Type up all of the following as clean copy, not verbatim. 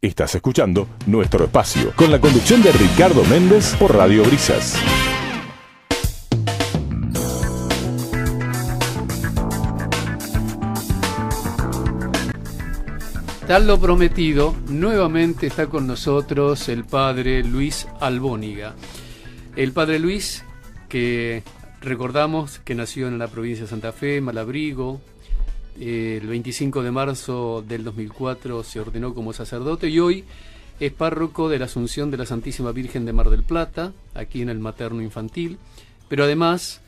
Estás escuchando Nuestro Espacio, con la conducción de Ricardo Méndez por Radio Brisas. Tal lo prometido, nuevamente está con nosotros el padre Luis Albóniga. El padre Luis, que recordamos que nació en la provincia de Santa Fe, Malabrigo. El 25 de marzo del 2004 se ordenó como sacerdote y hoy es párroco de la Asunción de la Santísima Virgen de Mar del Plata, aquí en el materno infantil, pero además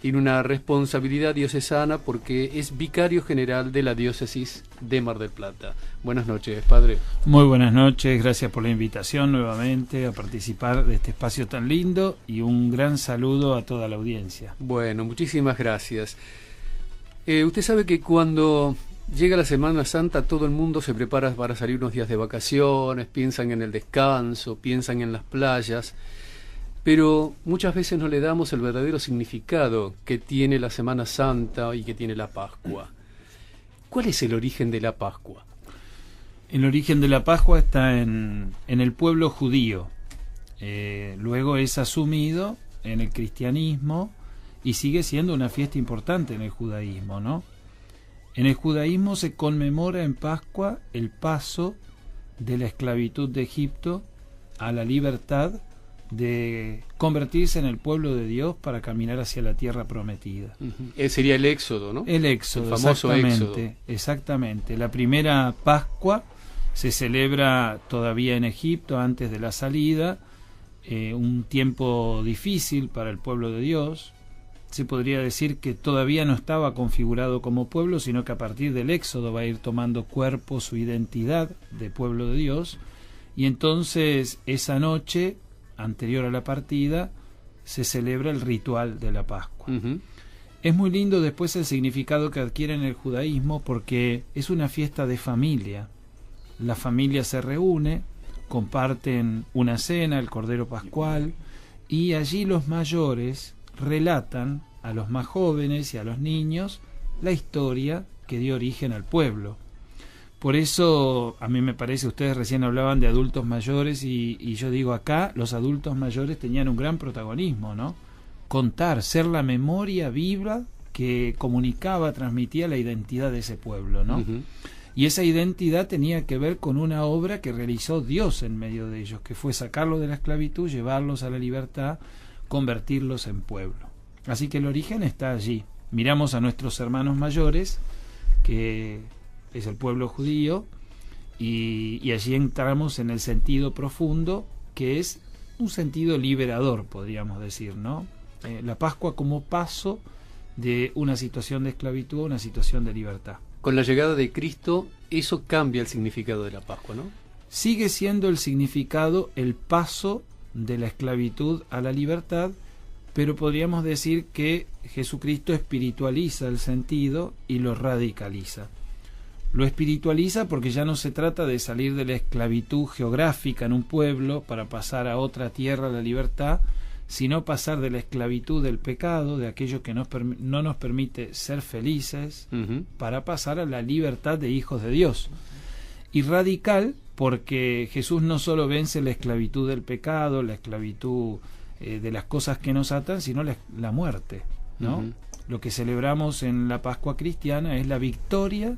tiene una responsabilidad diocesana porque es vicario general de la diócesis de Mar del Plata. Buenas noches, padre. Muy buenas noches, gracias por la invitación nuevamente a participar de este espacio tan lindo y un gran saludo a toda la audiencia. Bueno, muchísimas gracias. Usted sabe que cuando llega la Semana Santa todo el mundo se prepara para salir unos días de vacaciones, piensan en el descanso, piensan en las playas, pero muchas veces no le damos el verdadero significado que tiene la Semana Santa y que tiene la Pascua. ¿Cuál es el origen de la Pascua? El origen de la Pascua está en el pueblo judío, luego es asumido en el cristianismo y sigue siendo una fiesta importante en el judaísmo, ¿no? En el judaísmo se conmemora en Pascua el paso de la esclavitud de Egipto a la libertad de convertirse en el pueblo de Dios para caminar hacia la tierra prometida. Sería el Éxodo, ¿no? El Éxodo, el famoso exactamente, Éxodo. Exactamente. La primera Pascua se celebra todavía en Egipto antes de la salida, un tiempo difícil para el pueblo de Dios. Se podría decir que todavía no estaba configurado como pueblo, sino que a partir del Éxodo va a ir tomando cuerpo su identidad de pueblo de Dios, y entonces esa noche anterior a la partida se celebra el ritual de la Pascua. Es muy lindo después el significado que adquiere en el judaísmo porque es una fiesta de familia. La familia se reúne, comparten una cena, el Cordero Pascual, y allí los mayores relatan a los más jóvenes y a los niños la historia que dio origen al pueblo. Por eso, a mí me parece, ustedes recién hablaban de adultos mayores y yo digo acá, los adultos mayores tenían un gran protagonismo, ¿no? Contar, ser la memoria viva que comunicaba, transmitía la identidad de ese pueblo, ¿no? Y esa identidad tenía que ver con una obra que realizó Dios en medio de ellos, que fue sacarlos de la esclavitud, llevarlos a la libertad, convertirlos en pueblo. Así que el origen está allí. Miramos a nuestros hermanos mayores, que es el pueblo judío, y allí entramos en el sentido profundo, que es un sentido liberador, podríamos decir, ¿no? La Pascua como paso de una situación de esclavitud a una situación de libertad. Con la llegada de Cristo, eso cambia el significado de la Pascua, ¿no? Sigue siendo el significado el paso de la esclavitud a la libertad, pero podríamos decir que Jesucristo espiritualiza el sentido y lo radicaliza. Lo espiritualiza porque ya no se trata de salir de la esclavitud geográfica en un pueblo para pasar a otra tierra, la libertad, sino pasar de la esclavitud del pecado, de aquello que no nos permite ser felices, para pasar a la libertad de hijos de Dios. Y radical porque Jesús no solo vence la esclavitud del pecado, la esclavitud de las cosas que nos atan, sino la muerte, ¿no? Lo que celebramos en la Pascua cristiana es la victoria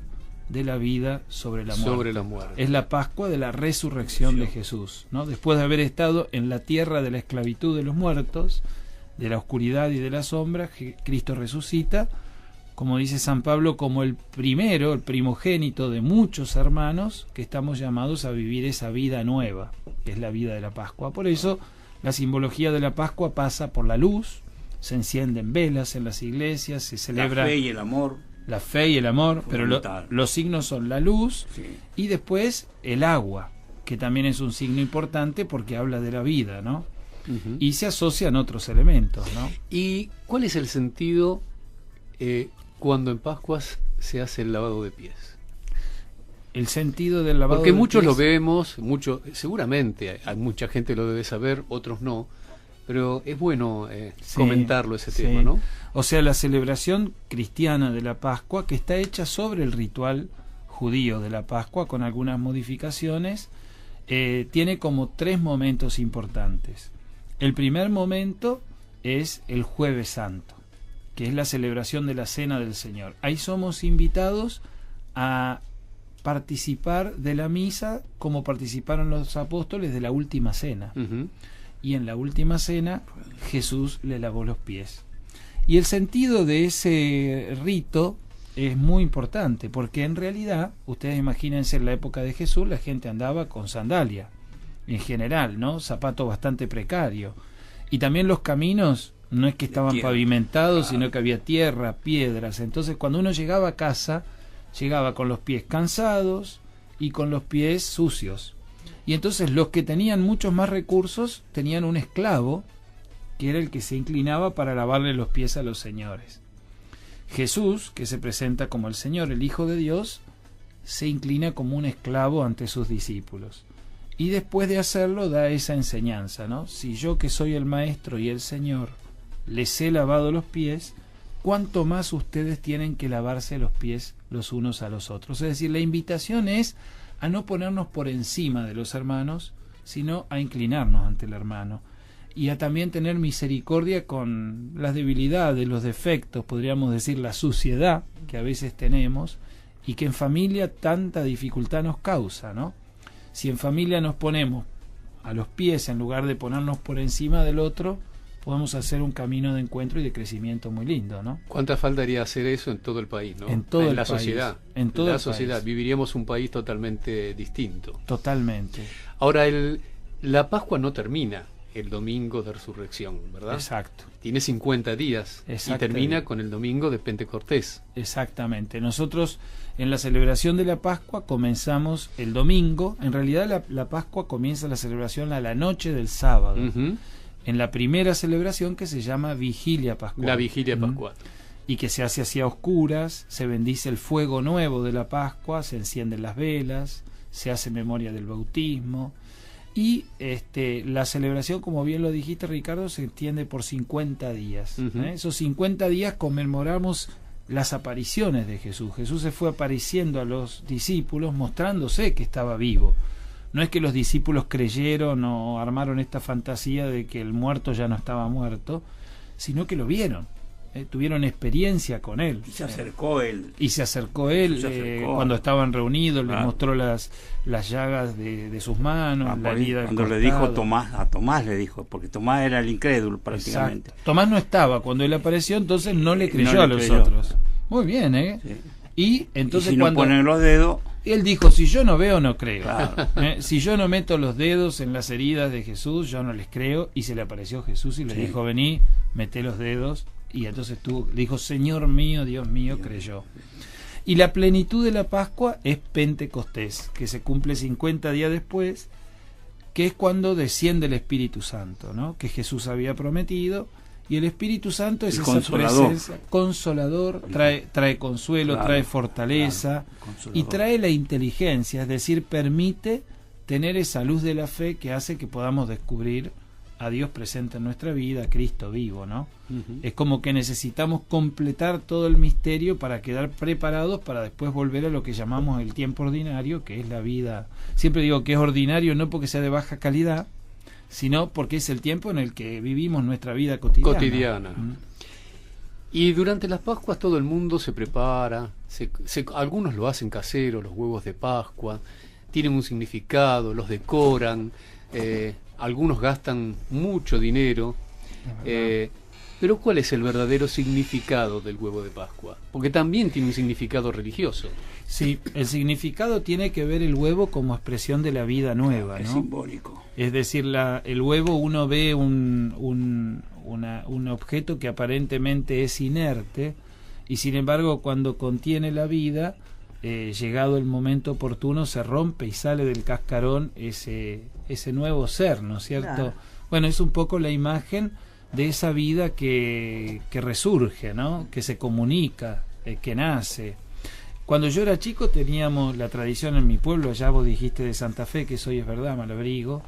de la vida sobre la muerte. Es la Pascua de la resurrección de Jesús, ¿no? Después de haber estado en la tierra de la esclavitud de los muertos, de la oscuridad y de la sombra, Cristo resucita, como dice San Pablo, como el primero, el primogénito de muchos hermanos que estamos llamados a vivir esa vida nueva, que es la vida de la Pascua. Por eso la simbología de la Pascua pasa por la luz, se encienden velas en las iglesias, se celebra la fe y el amor. La fe y el amor, pero los signos son la luz, y después el agua, que también es un signo importante porque habla de la vida, ¿no? Y se asocian otros elementos, ¿no? ¿Y cuál es el sentido cuando en Pascuas se hace el lavado de pies? El sentido del lavado porque de muchos pies, lo vemos, seguramente hay mucha gente lo debe saber, otros no, pero es bueno comentarlo ese tema, ¿no? O sea, la celebración cristiana de la Pascua, que está hecha sobre el ritual judío de la Pascua, con algunas modificaciones, tiene como 3 momentos importantes. El primer momento es el Jueves Santo, que es la celebración de la Cena del Señor. Ahí somos invitados a participar de la misa como participaron los apóstoles de la última cena. Y en la última cena Jesús le lavó los pies. Y el sentido de ese rito es muy importante, porque en realidad, ustedes imagínense, en la época de Jesús la gente andaba con sandalia, en general, ¿no? Zapato bastante precario. Y también los caminos no es que estaban pavimentados, sino que había tierra, piedras. Entonces cuando uno llegaba a casa, llegaba con los pies cansados y con los pies sucios. Y entonces los que tenían muchos más recursos tenían un esclavo que era el que se inclinaba para lavarle los pies a los señores. Jesús, que se presenta como el Señor, el Hijo de Dios, se inclina como un esclavo ante sus discípulos. Y después de hacerlo da esa enseñanza, ¿no? Si yo, que soy el Maestro y el Señor, les he lavado los pies, ¿cuánto más ustedes tienen que lavarse los pies los unos a los otros? Es decir, la invitación es a no ponernos por encima de los hermanos, sino a inclinarnos ante el hermano. Y a también tener misericordia con las debilidades, los defectos, podríamos decir la suciedad que a veces tenemos y que en familia tanta dificultad nos causa, ¿no? Si en familia nos ponemos a los pies en lugar de ponernos por encima del otro, podemos hacer un camino de encuentro y de crecimiento muy lindo, ¿no? ¿Cuánta falta haría hacer eso en todo el país, ¿no? En todo la el sociedad. país. En toda la sociedad. Viviríamos un país totalmente distinto. Totalmente. Ahora, la Pascua no termina el domingo de Resurrección, ¿verdad? Exacto. Tiene 50 días y termina con el domingo de Pentecostés. Exactamente. Nosotros en la celebración de la Pascua comenzamos el domingo. En realidad la Pascua comienza la celebración a la noche del sábado. En la primera celebración, que se llama Vigilia Pascual. La Vigilia Pascual. Y que se hace así a oscuras, se bendice el fuego nuevo de la Pascua, se encienden las velas, se hace memoria del bautismo. Y la celebración, como bien lo dijiste, Ricardo, se extiende por 50 días. Esos 50 días conmemoramos las apariciones de Jesús. Jesús se fue apareciendo a los discípulos, mostrándose que estaba vivo. No es que los discípulos creyeron o armaron esta fantasía de que el muerto ya no estaba muerto, sino que lo vieron. Tuvieron experiencia con él. Y se acercó él. Cuando estaban reunidos, les mostró las llagas de sus manos, la herida del costado. Le dijo a Tomás le dijo, porque Tomás era el incrédulo prácticamente. Exacto. Tomás no estaba cuando él apareció, entonces no le creyó a los otros. Muy bien, ¿eh? Sí. Y entonces si no ponen los dedos, él dijo, si yo no veo, no creo. Claro. Si yo no meto los dedos en las heridas de Jesús, yo no les creo. Y se le apareció Jesús y le dijo, vení, meté los dedos. Y entonces dijo, Señor mío, Dios mío, creyó. Y la plenitud de la Pascua es Pentecostés, que se cumple 50 días después, que es cuando desciende el Espíritu Santo, ¿no? Que Jesús había prometido. Y el Espíritu Santo es esa presencia consolador, trae consuelo, claro, trae fortaleza, y trae la inteligencia, es decir, permite tener esa luz de la fe que hace que podamos descubrir a Dios presente en nuestra vida, a Cristo vivo, ¿no? Es como que necesitamos completar todo el misterio para quedar preparados para después volver a lo que llamamos el tiempo ordinario, que es la vida. Siempre digo que es ordinario no porque sea de baja calidad, sino porque es el tiempo en el que vivimos nuestra vida cotidiana. Y durante las Pascuas todo el mundo se prepara, algunos lo hacen casero, los huevos de Pascua, tienen un significado, los decoran, algunos gastan mucho dinero, pero ¿cuál es el verdadero significado del huevo de Pascua? Porque también tiene un significado religioso. Sí, el significado tiene que ver el huevo como expresión de la vida nueva, ¿no? Es simbólico. Es decir, el huevo, uno ve un objeto que aparentemente es inerte, y sin embargo cuando contiene la vida, llegado el momento oportuno, se rompe y sale del cascarón ese nuevo ser, ¿no es cierto? Claro. Bueno, es un poco la imagen de esa vida que resurge, ¿no? Que se comunica, que nace. Cuando yo era chico teníamos la tradición en mi pueblo, allá vos dijiste de Santa Fe, que eso hoy es verdad, Malabrigo,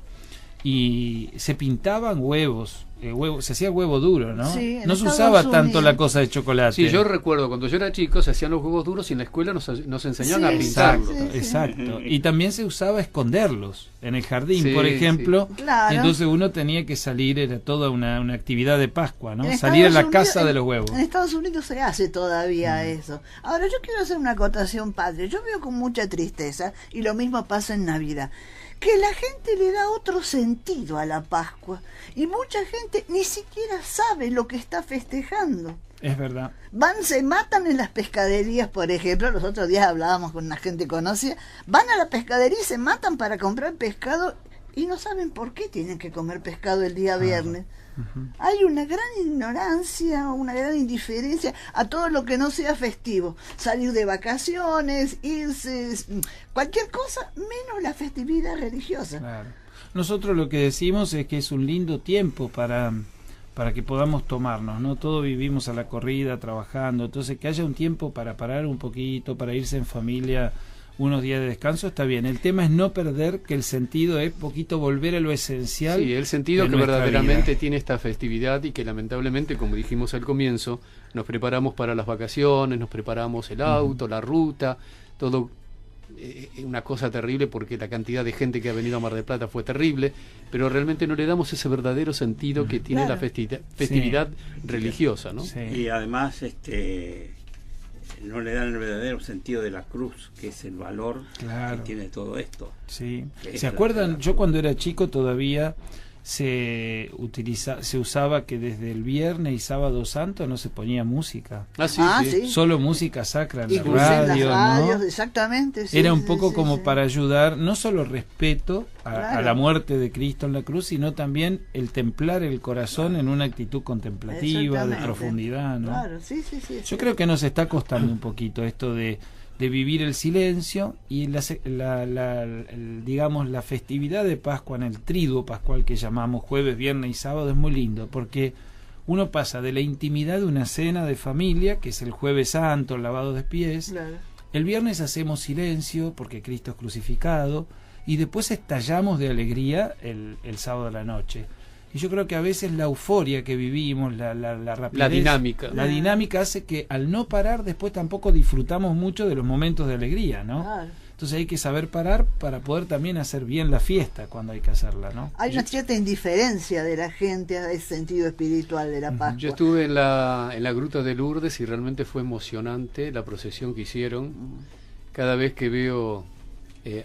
y se pintaban huevos huevo, se hacía huevo duro, ¿no? Sí, no se Estados usaba Unidos. tanto la cosa de chocolate. Sí, yo recuerdo cuando yo era chico se hacían los huevos duros y en la escuela nos enseñaban Sí, a pintarlos. sí, sí. Exacto. Y también se usaba esconderlos en el jardín, Sí, por ejemplo. sí. Claro. Y entonces uno tenía que salir, era toda una actividad de Pascua, ¿no? En Salir a la Estados Unidos- casa de los huevos. En Estados Unidos se hace todavía eso. Ahora, yo quiero hacer una acotación, padre. Yo veo con mucha tristeza, y lo mismo pasa en Navidad, que la gente le da otro sentido a la Pascua. Y mucha gente ni siquiera sabe lo que está festejando. Es verdad. Se matan en las pescaderías, por ejemplo. Los otros días hablábamos con una gente conocida. Van a la pescadería y se matan para comprar pescado y no saben por qué tienen que comer pescado el día viernes. Hay una gran ignorancia, una gran indiferencia a todo lo que no sea festivo. Salir de vacaciones, irse, cualquier cosa menos la festividad religiosa. Claro. Nosotros lo que decimos es que es un lindo tiempo para que podamos tomarnos, ¿no? Todos vivimos a la corrida, trabajando, entonces que haya un tiempo para parar un poquito, para irse en familia unos días de descanso, está bien. El tema es no perder, que el sentido es poquito volver a lo esencial. Sí, el sentido de que nuestra verdaderamente vida. tiene esta festividad y que lamentablemente, como dijimos al comienzo, nos preparamos para las vacaciones, nos preparamos el auto, la ruta, todo una cosa terrible porque la cantidad de gente que ha venido a Mar del Plata fue terrible, pero realmente no le damos ese verdadero sentido que tiene Claro. la festividad religiosa, ¿no? Sí. Y además no le dan el verdadero sentido de la cruz, que es el valor Claro. que tiene todo esto. Sí. Es ¿Se la- acuerdan? Yo cuando era chico todavía se usaba que desde el viernes y sábado santo no se ponía música. Sí. Solo música sacra en la Incluso en las radio, radios, ¿no? exactamente. Sí, Era un sí, poco sí, como sí. para ayudar, no solo respeto a Claro. la muerte de Cristo en la cruz, sino también el templar el corazón en una actitud contemplativa, de Exactamente. profundidad, ¿no? Claro, sí, sí, sí. Yo creo que nos está costando un poquito esto de vivir el silencio y digamos la festividad de Pascua en el triduo pascual que llamamos jueves, viernes y sábado es muy lindo porque uno pasa de la intimidad de una cena de familia, que es el jueves santo, el lavado de pies. Claro. El viernes hacemos silencio porque Cristo es crucificado y después estallamos de alegría el sábado a la noche. Y yo creo que a veces la euforia que vivimos, la rapidez, La dinámica. la dinámica hace que al no parar después tampoco disfrutamos mucho de los momentos de alegría, ¿no? Claro. Entonces hay que saber parar para poder también hacer bien la fiesta cuando hay que hacerla, ¿no? Hay una cierta indiferencia de la gente a ese sentido espiritual de la Pascua. Yo estuve en la gruta de Lourdes y realmente fue emocionante la procesión que hicieron. Cada vez que veo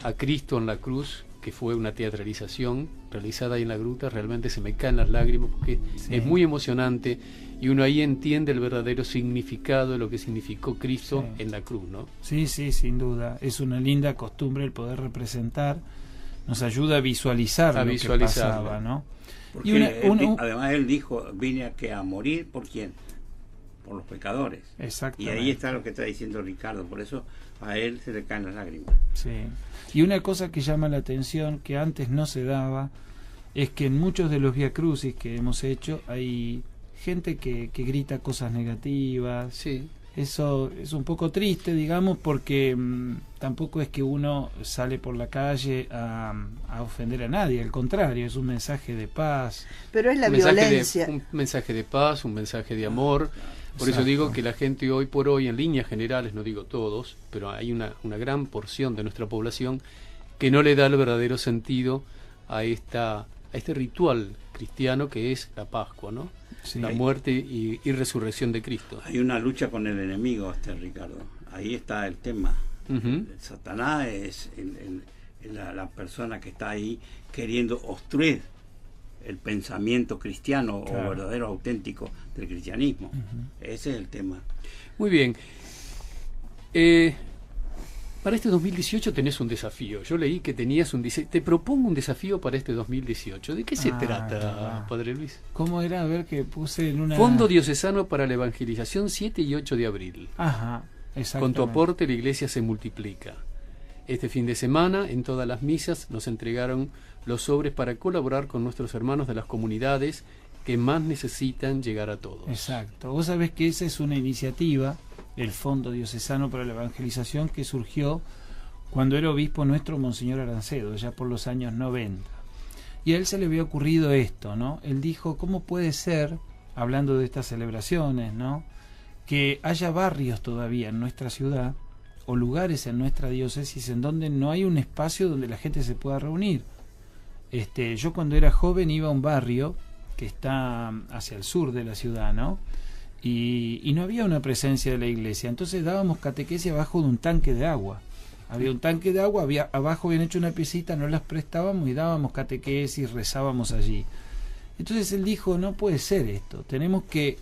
a Cristo en la cruz, que fue una teatralización realizada ahí en la gruta, realmente se me caen las lágrimas porque Sí. es muy emocionante y uno ahí entiende el verdadero significado de lo que significó Cristo Sí. en la cruz, ¿no? Sí, sin duda. Es una linda costumbre el poder representar. Nos ayuda a visualizar A lo visualizarlo. que pasaba, ¿no? Porque Y además él dijo, vine a morir ¿por quién? Por los pecadores. Y Exactamente. ahí está lo que está diciendo Ricardo, por eso a él se le caen las lágrimas. Sí. Y una cosa que llama la atención, que antes no se daba, es que en muchos de los Vía Crucis que hemos hecho hay gente que grita cosas negativas. Sí. Eso es un poco triste, digamos, porque tampoco es que uno sale por la calle a ofender a nadie, al contrario, es un mensaje de paz. Pero es la Un mensaje violencia. un mensaje de paz, un mensaje de amor. Por eso Exacto. digo que la gente hoy por hoy, en líneas generales, no digo todos, pero hay una gran porción de nuestra población que no le da el verdadero sentido a este ritual cristiano que es la Pascua, ¿no? Sí. La muerte y resurrección de Cristo. Hay una lucha con el enemigo, Ricardo. Ahí está el tema. Ujú. Satanás es la persona que está ahí queriendo obstruir el pensamiento cristiano Claro. o verdadero, auténtico del cristianismo. Ese es el tema. Muy bien. Para este 2018 tenés un desafío. Yo leí que tenías te propongo un desafío para este 2018. ¿De qué se trata, verdad. Padre Luis? ¿Cómo era? A ver, que puse en una... Fondo Diocesano para la Evangelización 7 y 8 de abril. Ajá, Con exactamente. tu aporte la iglesia se multiplica. Este fin de semana, en todas las misas, nos entregaron los sobres para colaborar con nuestros hermanos de las comunidades que más necesitan llegar a todos. Exacto. Vos sabés que esa es una iniciativa, el Fondo Diocesano para la Evangelización, que surgió cuando era obispo nuestro Monseñor Arancedo, ya por los años 90. Y a él se le había ocurrido esto, ¿no? Él dijo, ¿cómo puede ser, hablando de estas celebraciones, ¿no?, que haya barrios todavía en nuestra ciudad o lugares en nuestra diócesis en donde no hay un espacio donde la gente se pueda reunir? Yo cuando era joven iba a un barrio que está hacia el sur de la ciudad, ¿no? Y no había una presencia de la iglesia, entonces dábamos catequesis abajo de un tanque de agua. Había un tanque de agua, abajo habían hecho una piecita, no las prestábamos y dábamos catequesis, rezábamos allí. Entonces él dijo, no puede ser esto, tenemos que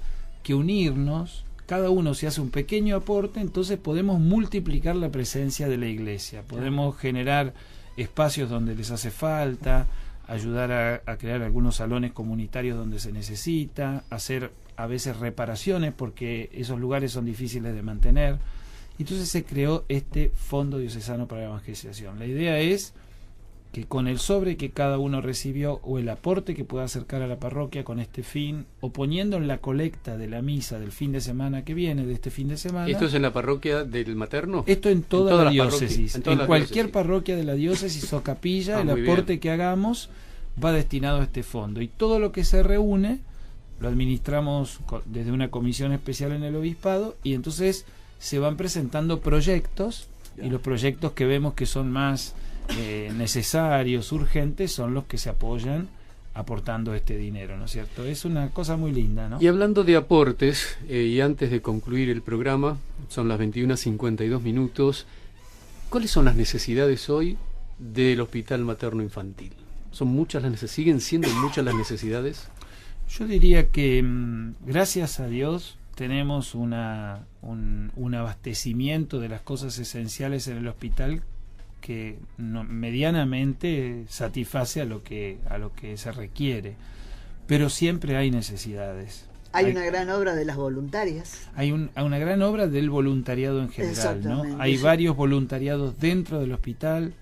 unirnos, cada uno se hace un pequeño aporte, entonces podemos multiplicar la presencia de la iglesia, podemos generar espacios donde les hace falta, ayudar a crear algunos salones comunitarios donde se necesita, hacer a veces reparaciones porque esos lugares son difíciles de mantener. Entonces se creó este Fondo Diocesano para la Evangelización. La idea es que con el sobre que cada uno recibió o el aporte que pueda acercar a la parroquia con este fin, o poniendo en la colecta de la misa del fin de semana que viene, de este fin de semana. ¿Esto es en la parroquia del Materno? Esto en toda la diócesis. En cualquier parroquia de la diócesis o capilla, el aporte que hagamos va destinado a este fondo. Y todo lo que se reúne lo administramos desde una comisión especial en el obispado, y entonces se van presentando proyectos, y los proyectos que vemos que son más necesarios, urgentes, son los que se apoyan aportando este dinero, ¿no es cierto? Es una cosa muy linda, ¿no? Y hablando de aportes, y antes de concluir el programa, son las 21:52, ¿cuáles son las necesidades hoy del Hospital Materno Infantil? ¿Son muchas las necesidades? ¿Siguen siendo muchas las necesidades? Yo diría que gracias a Dios tenemos un abastecimiento de las cosas esenciales en el hospital que medianamente satisface a lo que se requiere, pero siempre hay necesidades. Hay una gran obra de las voluntarias. Hay una gran obra del voluntariado en general, ¿no? Hay varios voluntariados dentro del hospital.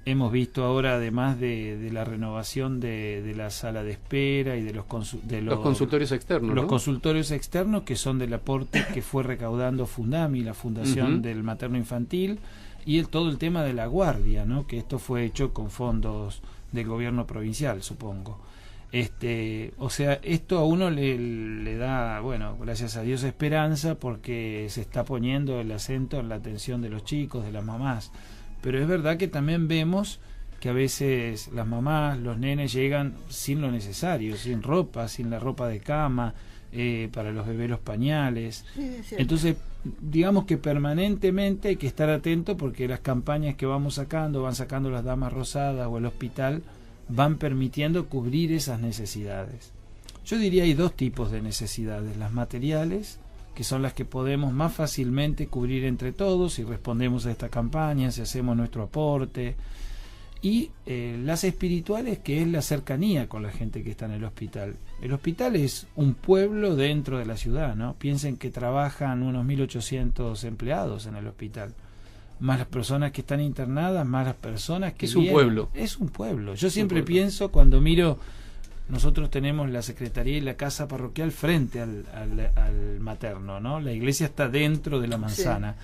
Hemos visto ahora, además de la renovación de la sala de espera y de los consultorios externos, los ¿no? Consultorios externos, que son del aporte que fue recaudando Fundami, la Fundación del Materno Infantil, y todo el tema de la guardia, ¿no?, que esto fue hecho con fondos del gobierno provincial, supongo. O sea, esto a uno le da, bueno, gracias a Dios, esperanza, porque se está poniendo el acento en la atención de los chicos, de las mamás. Pero es verdad que también vemos que a veces las mamás, los nenes llegan sin lo necesario, sin ropa, sin la ropa de cama, para los bebés los pañales. Sí, entonces, digamos que permanentemente hay que estar atento, porque las campañas que van sacando las Damas Rosadas o el hospital, van permitiendo cubrir esas necesidades. Yo diría hay dos tipos de necesidades: las materiales, que son las que podemos más fácilmente cubrir entre todos si respondemos a esta campaña, si hacemos nuestro aporte, y las espirituales, que es la cercanía con la gente que está en el hospital. El hospital es un pueblo dentro de la ciudad, ¿no? Piensen que trabajan unos 1.800 empleados en el hospital, más las personas que están internadas, más las personas que vienen. Es un pueblo. Es un pueblo. Yo siempre pienso, cuando miro, nosotros tenemos la secretaría y la casa parroquial frente al materno, ¿no? La iglesia está dentro de la manzana. Sí.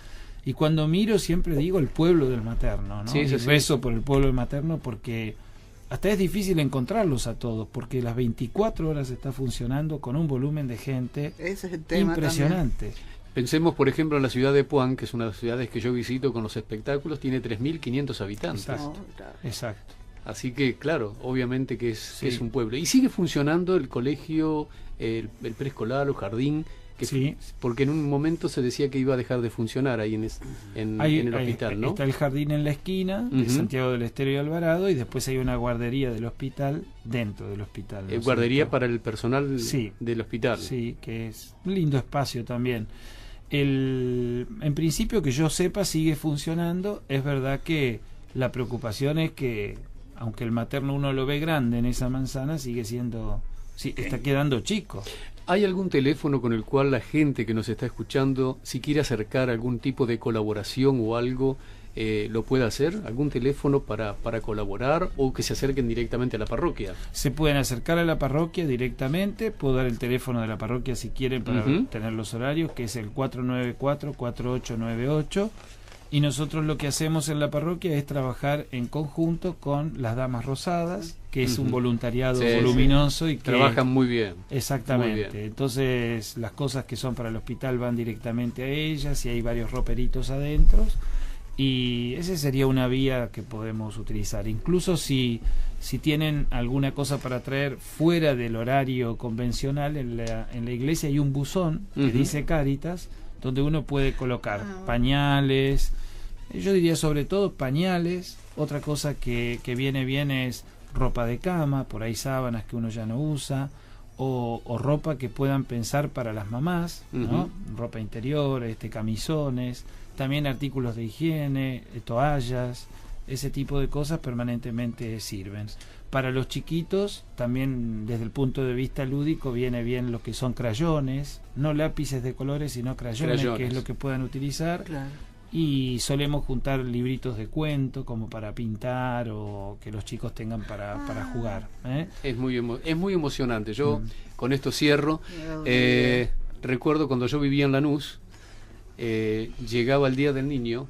Y cuando miro siempre digo el pueblo del materno, ¿no? Sí, y rezo por el pueblo del materno, porque hasta es difícil encontrarlos a todos, porque las 24 horas está funcionando con un volumen de gente impresionante. También. Pensemos, por ejemplo, en la ciudad de Puan, que es una de las ciudades que yo visito con los espectáculos, tiene 3.500 habitantes. Exacto. Así que, claro, obviamente que es un pueblo. Y sigue funcionando el colegio, el preescolar o jardín, porque en un momento se decía que iba a dejar de funcionar ahí en el hospital, ¿no? Está el jardín en la esquina de Santiago del Estero y Alvarado, y después hay una guardería del hospital dentro del hospital, ¿no? Guardería para el personal del hospital. Sí, que es un lindo espacio también. En principio, que yo sepa, sigue funcionando. Es verdad que la preocupación es que, aunque el materno uno lo ve grande en esa manzana, sigue siendo, está quedando chico. ¿Hay algún teléfono con el cual la gente que nos está escuchando, si quiere acercar algún tipo de colaboración o algo, lo pueda hacer? ¿Algún teléfono para colaborar, o que se acerquen directamente a la parroquia? Se pueden acercar a la parroquia directamente. Puedo dar el teléfono de la parroquia si quieren, para tener los horarios, que es el 494-4898. Y nosotros lo que hacemos en la parroquia es trabajar en conjunto con las Damas Rosadas, que es un voluntariado Sí, voluminoso y que trabajan muy bien. Exactamente. Muy bien. Entonces las cosas que son para el hospital van directamente a ellas y hay varios roperitos adentro y esa sería una vía que podemos utilizar. Incluso si tienen alguna cosa para traer fuera del horario convencional, en la iglesia hay un buzón que dice Cáritas, donde uno puede colocar pañales, yo diría sobre todo pañales. Otra cosa que viene bien es ropa de cama, por ahí sábanas que uno ya no usa, o ropa que puedan pensar para las mamás, ¿no? Ropa interior, camisones, también artículos de higiene, toallas, ese tipo de cosas permanentemente sirven. Para los chiquitos, también desde el punto de vista lúdico, viene bien lo que son crayones, no lápices de colores, sino crayones. Que es lo que puedan utilizar. Claro. Y solemos juntar libritos de cuento como para pintar o que los chicos tengan para jugar. Es muy emocionante. Yo con esto cierro. Recuerdo cuando yo vivía en Lanús, llegaba el Día del Niño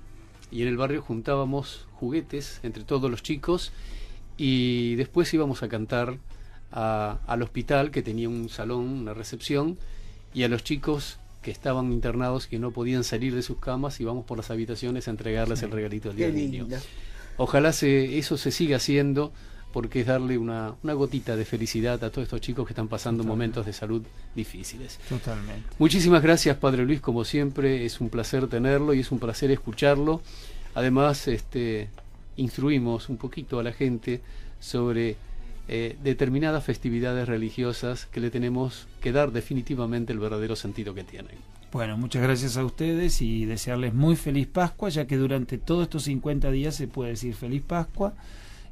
y en el barrio juntábamos juguetes entre todos los chicos y después íbamos a cantar al hospital, que tenía un salón, una recepción, y a los chicos que estaban internados, que no podían salir de sus camas, y vamos por las habitaciones a entregarles el regalito del Día del Niño. Ojalá eso se siga haciendo, porque es darle una gotita de felicidad a todos estos chicos que están pasando momentos de salud difíciles. Totalmente. Muchísimas gracias, Padre Luis, como siempre, es un placer tenerlo y es un placer escucharlo. Además, instruimos un poquito a la gente sobre determinadas festividades religiosas que le tenemos que dar definitivamente el verdadero sentido que tienen. Bueno, muchas gracias a ustedes y desearles muy feliz Pascua, ya que durante todos estos 50 días se puede decir feliz Pascua,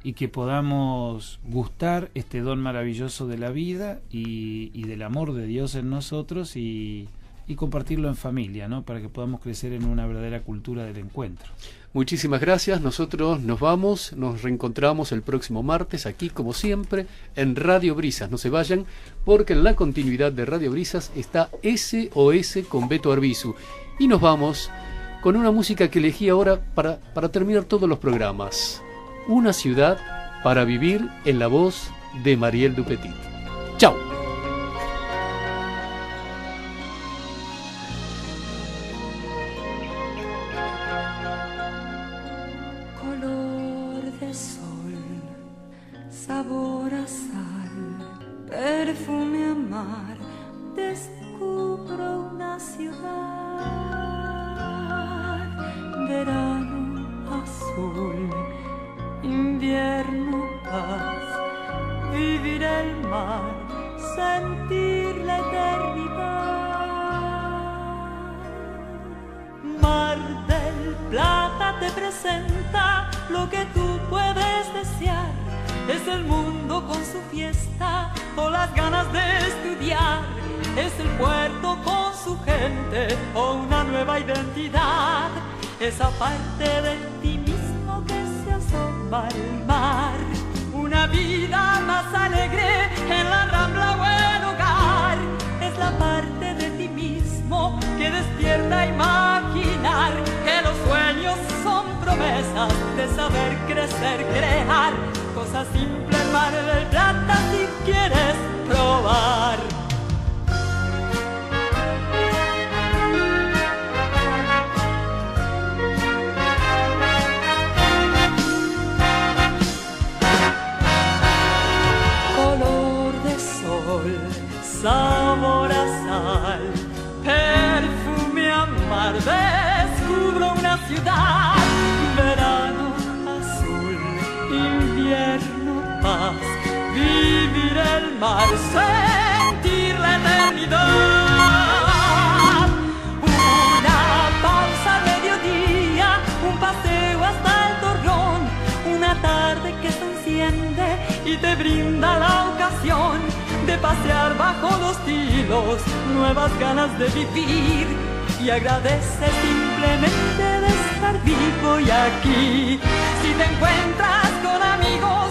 y que podamos gustar este don maravilloso de la vida y del amor de Dios en nosotros y compartirlo en familia, ¿no? Para que podamos crecer en una verdadera cultura del encuentro. Muchísimas gracias. Nosotros nos vamos, nos reencontramos el próximo martes aquí, como siempre, en Radio Brisas. No se vayan, porque en la continuidad de Radio Brisas está SOS con Beto Arbizu. Y nos vamos con una música que elegí ahora para terminar todos los programas. Una ciudad para vivir, en la voz de Mariel Dupetit. ¡Chao! Color de sol, sabor a sal, perfume a mar, descubro una ciudad. Verano azul, invierno paz, vivir el mar, sentir la eternidad. Mar del Plata te presenta lo que tú puedes desear. Es el mundo con su fiesta o las ganas de estudiar. Es el puerto con su gente o una nueva identidad. Esa parte de ti mismo que se asoma al mar. Una vida más alegre en la Rambla o en hogar. Es la parte de ti mismo que despierta a imaginar que los sueños son promesas de saber crecer, crear. Cosas simples, Mar del Plata, si quieres probar. Sabor a sal, perfume a mar, descubro una ciudad. Verano azul, invierno paz, vivir el mar, sentir la eternidad. Una pausa al mediodía, un paseo hasta el Torreón, una tarde que se enciende y te brinda la ocasión de pasear bajo los tilos, nuevas ganas de vivir, y agradecer simplemente de estar vivo y aquí. Si te encuentras con amigos